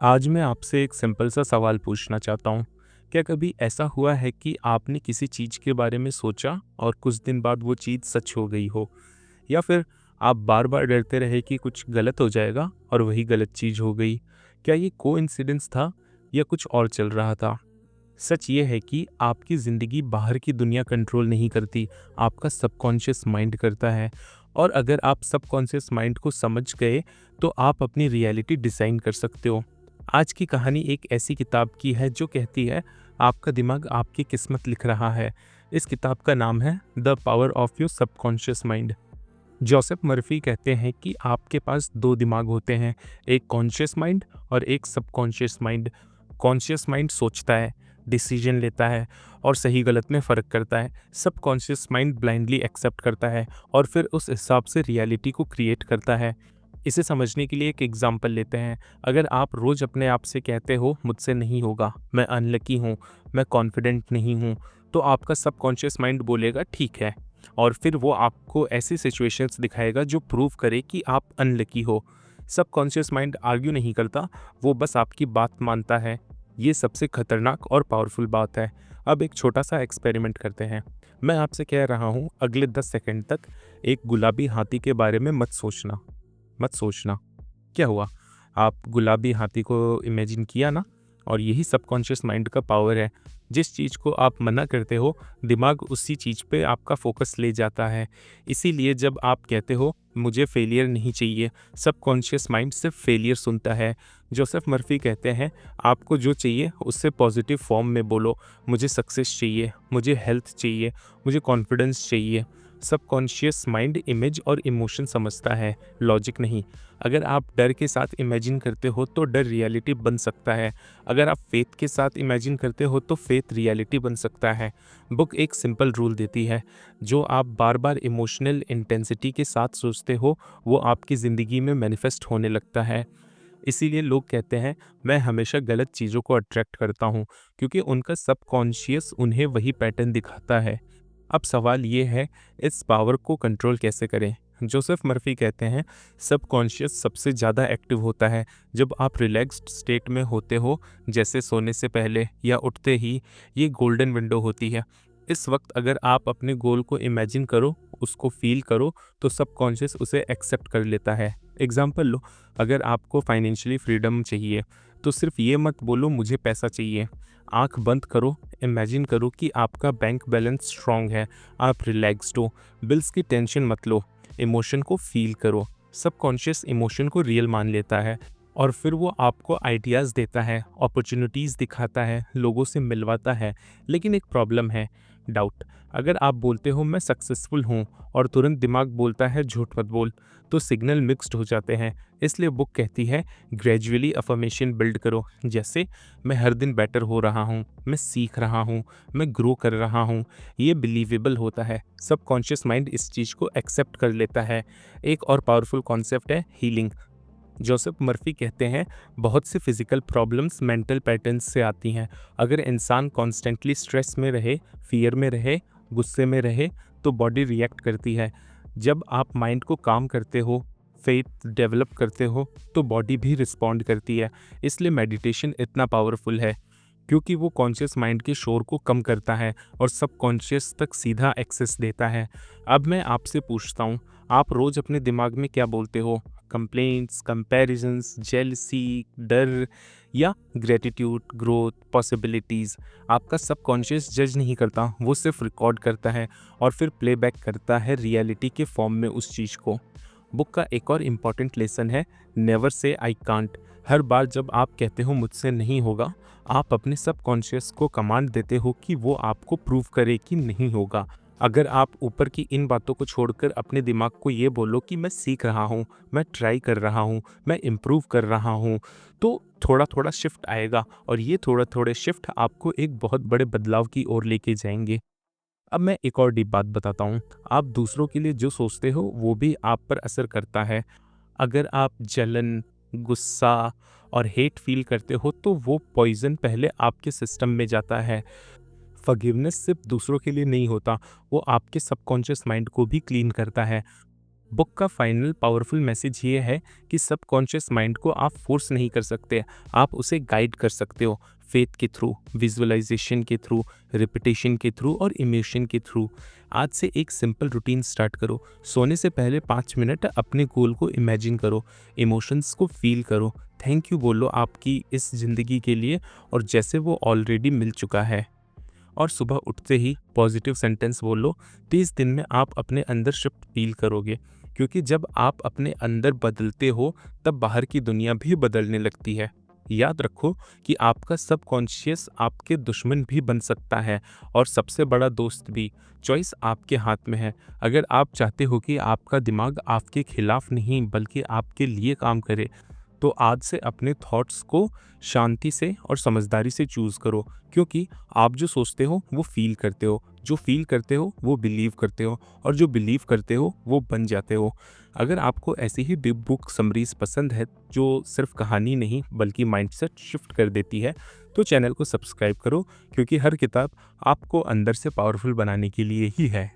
आज मैं आपसे एक सिंपल सा सवाल पूछना चाहता हूँ। क्या कभी ऐसा हुआ है कि आपने किसी चीज़ के बारे में सोचा और कुछ दिन बाद वो चीज़ सच हो गई हो? या फिर आप बार-बार डरते रहे कि कुछ गलत हो जाएगा और वही गलत चीज़ हो गई? क्या ये कोइंसिडेंस था या कुछ और चल रहा था? सच ये है कि आपकी ज़िंदगी बाहर की दुनिया कंट्रोल नहीं करती, आपका सबकॉन्शियस माइंड करता है। और अगर आप सबकॉन्शियस माइंड को समझ गए, तो आप अपनी रियलिटी डिज़ाइन कर सकते हो। आज की कहानी एक ऐसी किताब की है जो कहती है, आपका दिमाग आपकी किस्मत लिख रहा है। इस किताब का नाम है the power of your subconscious mind. Joseph Murphy कहते हैं कि आपके पास 2 दिमाग होते हैं, एक कॉन्शियस माइंड और एक सबकॉन्शियस माइंड। कॉन्शियस माइंड सोचता है, डिसीजन लेता है और सही गलत में फ़र्क करता है। सबकॉन्शियस माइंड ब्लाइंडली एक्सेप्ट करता है और फिर उस हिसाब से रियलिटी को क्रिएट करता है। इसे समझने के लिए एक एग्जांपल लेते हैं। अगर आप रोज़ अपने आप से कहते हो, मुझसे नहीं होगा, मैं अनलकी हूँ, मैं कॉन्फिडेंट नहीं हूँ, तो आपका सबकॉन्शियस माइंड बोलेगा ठीक है, और फिर वो आपको ऐसी सिचुएशंस दिखाएगा जो प्रूव करे कि आप अनलकी हो। सबकॉन्शियस माइंड आर्ग्यू नहीं करता, वो बस आपकी बात मानता है। ये सबसे खतरनाक और पावरफुल बात है। अब एक छोटा सा एक्सपेरिमेंट करते हैं। मैं आपसे कह रहा हूँ, अगले 10 सेकंड तक एक गुलाबी हाथी के बारे में मत सोचना। क्या हुआ? आप गुलाबी हाथी को इमेजिन किया ना? और यही सबकॉन्शियस माइंड का पावर है। जिस चीज़ को आप मना करते हो, दिमाग उसी चीज़ पे आपका फोकस ले जाता है। इसीलिए जब आप कहते हो, मुझे फेलियर नहीं चाहिए, सबकॉन्शियस माइंड सिर्फ फेलियर सुनता है। जोसेफ मर्फी कहते हैं, आपको जो चाहिए उससे पॉजिटिव फॉर्म में बोलो। मुझे सक्सेस चाहिए, मुझे हेल्थ चाहिए, मुझे कॉन्फिडेंस चाहिए। सबकॉन्शियस माइंड इमेज और इमोशन समझता है, लॉजिक नहीं। अगर आप डर के साथ इमेजिन करते हो तो डर रियलिटी बन सकता है। अगर आप फेथ के साथ इमेजिन करते हो तो फेथ रियलिटी बन सकता है। बुक एक सिंपल रूल देती है, जो आप बार बार इमोशनल इंटेंसिटी के साथ सोचते हो, वो आपकी ज़िंदगी में मैनिफेस्ट होने लगता है। इसीलिए लोग कहते हैं, मैं हमेशा गलत चीज़ों को अट्रैक्ट करता हूँ, क्योंकि उनका सबकॉन्शियस उन्हें वही पैटर्न दिखाता है। अब सवाल ये है, इस पावर को कंट्रोल कैसे करें? जोसेफ मर्फी कहते हैं, सबकॉन्शियस सबसे ज़्यादा एक्टिव होता है जब आप रिलैक्स्ड स्टेट में होते हो, जैसे सोने से पहले या उठते ही। ये गोल्डन विंडो होती है। इस वक्त अगर आप अपने गोल को इमेजिन करो, उसको फील करो, तो सबकॉन्शियस उसे एक्सेप्ट कर लेता है। एग्जाम्पल लो, अगर आपको फाइनेंशियली फ्रीडम चाहिए, तो सिर्फ ये मत बोलो मुझे पैसा चाहिए। आंख बंद करो, इमेजिन करो कि आपका बैंक बैलेंस स्ट्रांग है, आप रिलैक्स्ड हो, बिल्स की टेंशन मत लो, इमोशन को फील करो। सबकॉन्शियस इमोशन को रियल मान लेता है और फिर वो आपको आइडियाज़ देता है, अपॉर्चुनिटीज़ दिखाता है, लोगों से मिलवाता है। लेकिन एक प्रॉब्लम है, डाउट। अगर आप बोलते हो मैं सक्सेसफुल हूँ और तुरंत दिमाग बोलता है झूठ मत बोल, तो सिग्नल मिक्स्ड हो जाते हैं। इसलिए बुक कहती है, ग्रेजुअली अफर्मेशन बिल्ड करो। जैसे, मैं हर दिन बेटर हो रहा हूँ, मैं सीख रहा हूँ, मैं ग्रो कर रहा हूँ। ये बिलीवेबल होता है। सबकॉन्शियस माइंड इस चीज़ को एक्सेप्ट कर लेता है। एक और पावरफुल कॉन्सेप्ट है हीलिंग। जोसेफ मर्फी कहते हैं, बहुत सी फिजिकल प्रॉब्लम्स मेंटल पैटर्न्स से आती हैं। अगर इंसान कॉन्स्टेंटली स्ट्रेस में रहे, फियर में रहे, गुस्से में रहे, तो बॉडी रिएक्ट करती है। जब आप माइंड को काम करते हो, फेथ डेवलप करते हो, तो बॉडी भी रिस्पॉन्ड करती है। इसलिए मेडिटेशन इतना पावरफुल है, क्योंकि वो कॉन्शियस माइंड के शोर को कम करता है और सबकॉन्शियस तक सीधा एक्सेस देता है। अब मैं आपसे पूछता हूँ, आप रोज़ अपने दिमाग में क्या बोलते हो? कंप्लेंट्स, कंपैरिजंस, जेलसी, डर, या ग्रेटिट्यूड, ग्रोथ, पॉसिबिलिटीज़? आपका सबकॉन्शियस जज नहीं करता, वो सिर्फ रिकॉर्ड करता है और फिर प्लेबैक करता है रियलिटी के फॉर्म में उस चीज़ को। बुक का एक और इम्पॉर्टेंट लेसन है, नेवर से आई कांट। हर बार जब आप कहते हो मुझसे नहीं होगा, आप अपने सबकॉन्शियस को कमांड देते हो कि वो आपको प्रूव करे कि नहीं होगा। अगर आप ऊपर की इन बातों को छोड़कर अपने दिमाग को ये बोलो कि मैं सीख रहा हूँ, मैं ट्राई कर रहा हूँ, मैं इम्प्रूव कर रहा हूँ, तो थोड़ा थोड़ा शिफ्ट आएगा और ये थोड़ा थोड़े शिफ्ट आपको एक बहुत बड़े बदलाव की ओर लेके जाएंगे। अब मैं एक और डीप बात बताता हूँ, आप दूसरों के लिए जो सोचते हो वो भी आप पर असर करता है। अगर आप जलन, गुस्सा और हेट फील करते हो, तो वो पॉइजन पहले आपके सिस्टम में जाता है। फॉरगिवनेस सिर्फ दूसरों के लिए नहीं होता, वो आपके सबकॉन्शियस माइंड को भी क्लीन करता है। बुक का फाइनल पावरफुल मैसेज ये है कि सबकॉन्शियस माइंड को आप फोर्स नहीं कर सकते, आप उसे गाइड कर सकते हो फेथ के थ्रू, विजुअलाइजेशन के थ्रू, रिपीटेशन के थ्रू और इमोशन के थ्रू। आज से एक सिंपल रूटीन स्टार्ट करो। सोने से पहले 5 मिनट अपने गोल को इमेजिन करो, इमोशंस को फील करो, थैंक यू बोलो आपकी इस ज़िंदगी के लिए और जैसे वो ऑलरेडी मिल चुका है। और सुबह उठते ही पॉजिटिव सेंटेंस बोलो। 30 दिन में आप अपने अंदर शिफ्ट फील करोगे, क्योंकि जब आप अपने अंदर बदलते हो तब बाहर की दुनिया भी बदलने लगती है। याद रखो कि आपका सबकॉन्शियस आपके दुश्मन भी बन सकता है और सबसे बड़ा दोस्त भी। चॉइस आपके हाथ में है। अगर आप चाहते हो कि आपका दिमाग आपके खिलाफ नहीं बल्कि आपके लिए काम करे, तो आज से अपने थॉट्स को शांति से और समझदारी से चूज़ करो, क्योंकि आप जो सोचते हो वो फील करते हो, जो फील करते हो वो बिलीव करते हो और जो बिलीव करते हो वो बन जाते हो। अगर आपको ऐसी ही बिग बुक समरीज पसंद है जो सिर्फ कहानी नहीं बल्कि माइंडसेट शिफ्ट कर देती है, तो चैनल को सब्सक्राइब करो, क्योंकि हर किताब आपको अंदर से पावरफुल बनाने के लिए ही है।